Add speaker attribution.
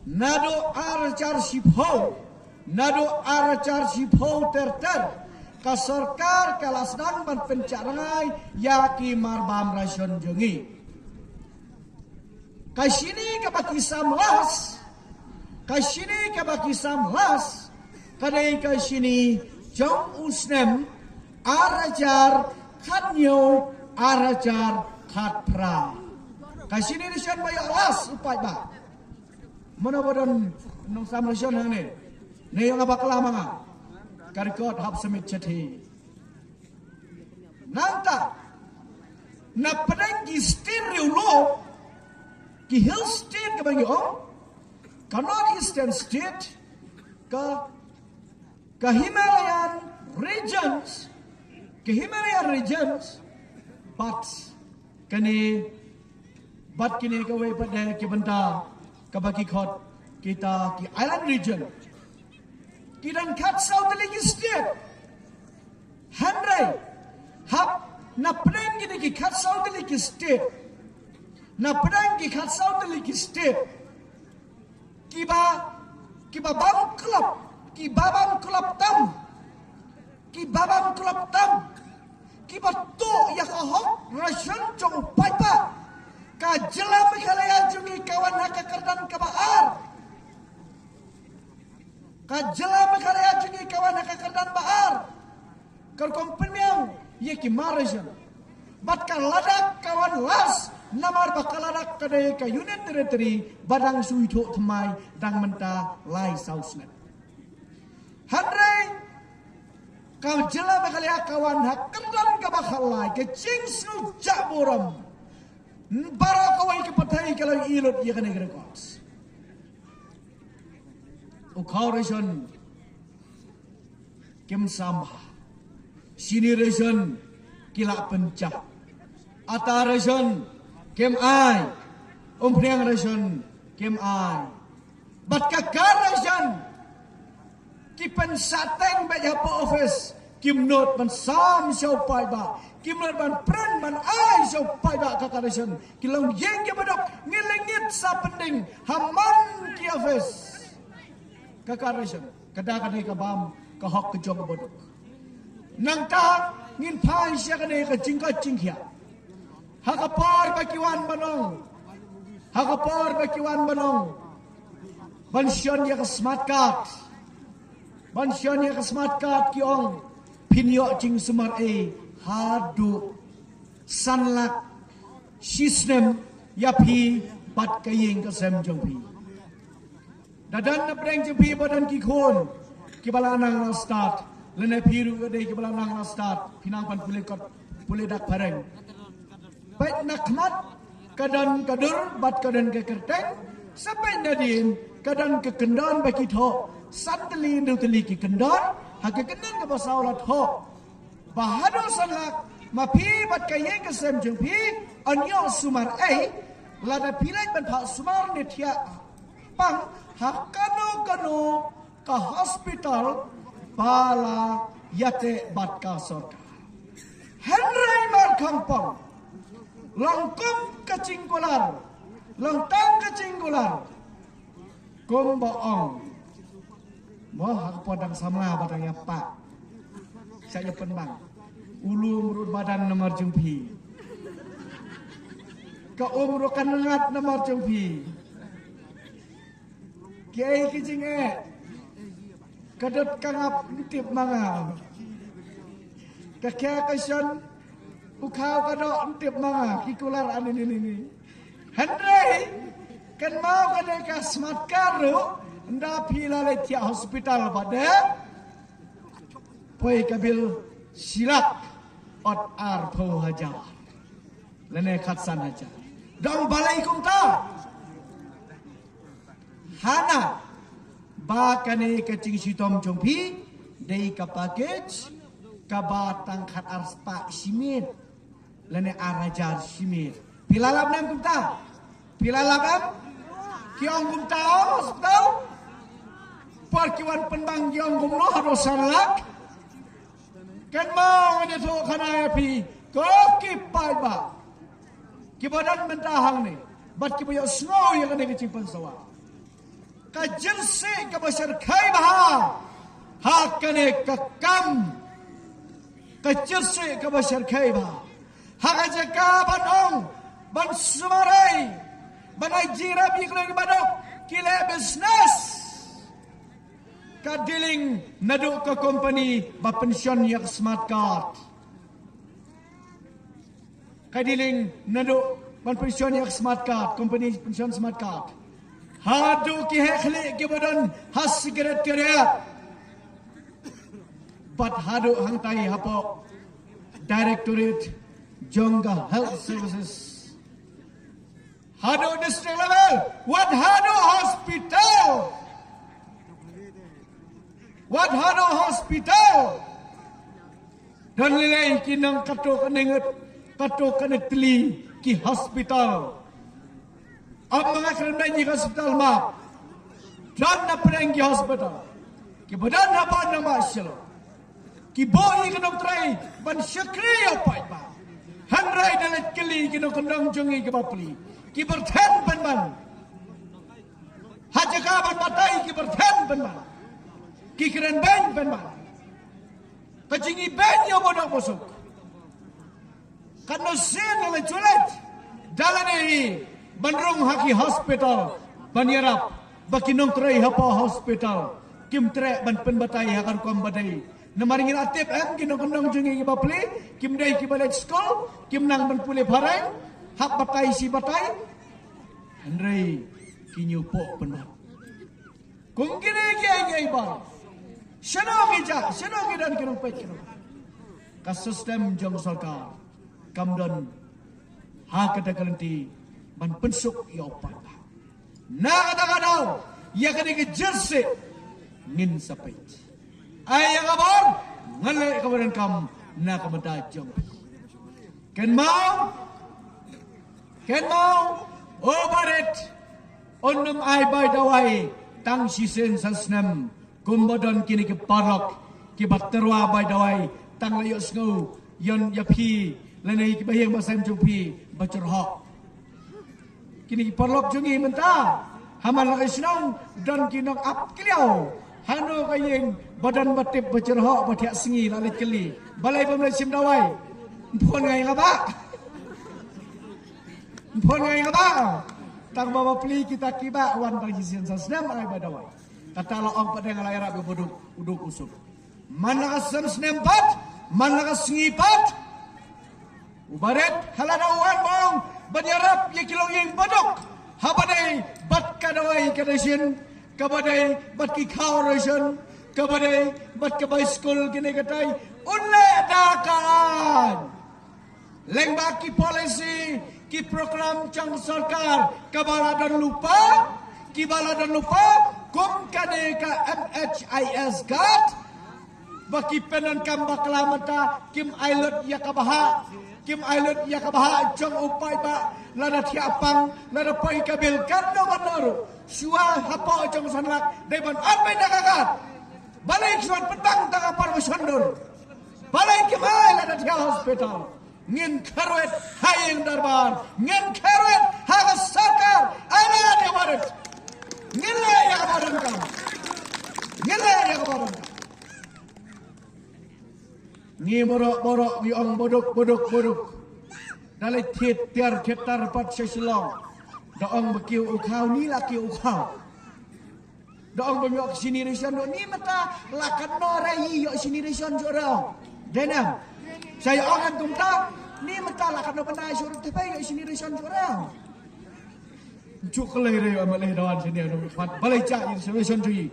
Speaker 1: nado aracar sipho, nado aracar sipho ter ka sarkar kalasnang ban pencarangai yaki marbam rasion jengi. Kai sini ka baki samlas, kai sini ka baki samlas, kadai kai sini jong usnem arajar khatnyo arajar khatpra. Kai sini rasion bayo alas upai ba. Mana badan nong sam rasion hang ne. Ne yang abakala manga. Karikot hab semit chati. Nanta na padang ki stereo lo ki hill state ka bagi ka northeastern state ka Himalayan regions but kini ka way pada ki banta ka bagi khot kita ki island region kidan kat southerly state Henry hab na padang ki kat southerly state na pedang ki khat southerly ki state kiba bam club tam kiba to ya ka hok ration jong paipa ka jela Meghalaya jungi kawan haka kerdan ka baar kar kompanyang ye ki marajang bat ka ladak kawan las namar bakalarak kadai ka unit territory badang suito thamai dang menta lai sausnet handrai ka jela Meghalaya kawan hak kerdan ka bakhalai ke cingsu jaboram bara kawai ke pathai kalau ilot ye kane records ukauration kim samha sini ration kila pencah ataration kem ai umpriang ration kem ai bat kakar ration ki pensateng ba ya po office kim not ban sam show pai ba kim not ban pren ban ai show pai ba kakar ration kilong yeng ke badok ngilengit sa pending haman ki office kakar ration kada ka bam ka hok ke jog bodok nang ta ngin pai sia kane ka jingkhia Hakapar bakiwan banong. Bansyon ya ke smart card kiong pinyo jing sumar hadu sanlak sistem yapi bat kaying kesem jongpi. Dadan na preng jongpi badan kikon kibalanang na start lene piru ade kibalanang na start pinangpan pule dak pareng. Baik nakmat kadan kadur bat kadan ke kerteng sampai nadin kadan ke kendan bagi tho santeli nduteli ki kendan hak kendan ke basaulat ho bahado sanlak mapi bat kayeng ke sem jengpi anyo sumar lada pilai ban phak sumar ne thia pang hakano ka hospital bala yate bat ka sorka Henry Mar Kampong Langkum kecingkular, lengtang kecingkular, kumbaong, moh aku podang sama batangnya pak, saya penbang, ulu merut badan nomor jumpi, ke umrukan nengat nomor jumpi, kiai kicing kedut kangap nitip manga, kakek kesan. Ukau kado entip manga kikular anin ini. Henry kan mau kade ka smart karu nda pilale tia hospital pada poi kabil silak ot ar pho haja. Lene khatsan aja. Dong balai kum ta. Hana ba kane kecing sitom jongpi dei ka package ka batang khat arspa simit. Lene arajar simir. Pilalap nem kumta. Pilalap kiong kumta hospital. Parkiwan penbang kiong kumno harus sarlak. Kan mau ngene to kana api. Koki paiba. Kibadan mentahang ni. Bat kibayo snow yang kena kecimpan sawa. ka jersi ka basar khai baha hakane ka kam ka jersi ka basar khai baha haka jaka banong ban sumarai banai jira biklang badok kile business ka dealing nadu ka company ba pension yak smart card ka dealing nadu ban pension yak smart card company pension smart card hadu ki hekhli ki badan has secretariat but hadu hangtai hapo directorate Jongga Health Services hadu district level what hadu hospital what hadu hospital dan nilai kinang kato kaningat kato kanitli ki hospital ang mga karamdahan ni hospital map dan na perenggi hospital ki badan na ba na masyalo ki boi kanong tray ban syakri apay ba hanray dalit kali kinong kandang jungi ki bapli ki berthen ban ban hajaka ban batay ki berthen ban ban ki keren ben ban ban kajingi ben yo bodok bosok kano sen na chulet dalani Bandrung Haki Hospital Banyarap Bakinong Tray Hapa Hospital Kim Tre Ban Penbatay Hakan Kuam Baday Namaringin Atip Kinong Kandong Jungi Kibapli Kim Day Kibalet School Kim Nang Ban Puli Paray Hap Batay Si Batay Andrei Kinyo Po Penbat Kung kini Kaya Ibar Syanong Ija Syanong Idan Kinong Pet Kinong Kasistem Jong Sarkar Kamdan Hakata Kalanti ban pensuk ya opat na kadang-kadang ya kini ke jersey ngin sapait ay kabar ngalai kabaran kam na kamadajong ken mau obaret onum ay bay dawai tang sisen sasnem kumbadon kini ke parok ki bakterwa bay dawai tang layos ngau yon yapi lanai ki bayang basam jumpi bacerhok kini parlok jungi menta hamal isnong dan kinong ap kliau hanu kayeng badan batip bacerhok batiak singi lalit keli balai pemlai sim dawai mpon ngai ngaba tang bawa peli kita kiba wan pagisian sasnam ai badawai kata lo ong pada ngalai rap boduk uduk usuk mana asam snempat mana singipat ubaret haladawan bong Banyarap ya kilong yang badok habadai bat kadawai kadasin kabadai bat ki kawaration kabadai bat ka school kini katai unle dakan lengba ki policy ki program cang sarkar kabala dan lupa kum kade ka MHIS gat baki penan kam baklamata kim ailot ya kabaha Kim Island ya kabaha jong upay ba lada tiapang lada pay kabil karno kanoro suwa hapo jong sanlak deban armay nakakat balik suwan petang taka parwasyandor balik kimay lada tia hospital ngin karwet hayeng darbar ngin karwet hagas sarkar ala dia barat ngile ya kabaran kam Ni borok biong bodok dalai tiar pat seselong doong bekiu ukau ni laki ukau doong bemiok sini resion do ni mata lakan norai yo sini resion jorang denam saya ongan tumta ni mata lakan no panai suruh tepai yo sini resion jorang juk leh re amaleh dawan sini do balai cak resion tui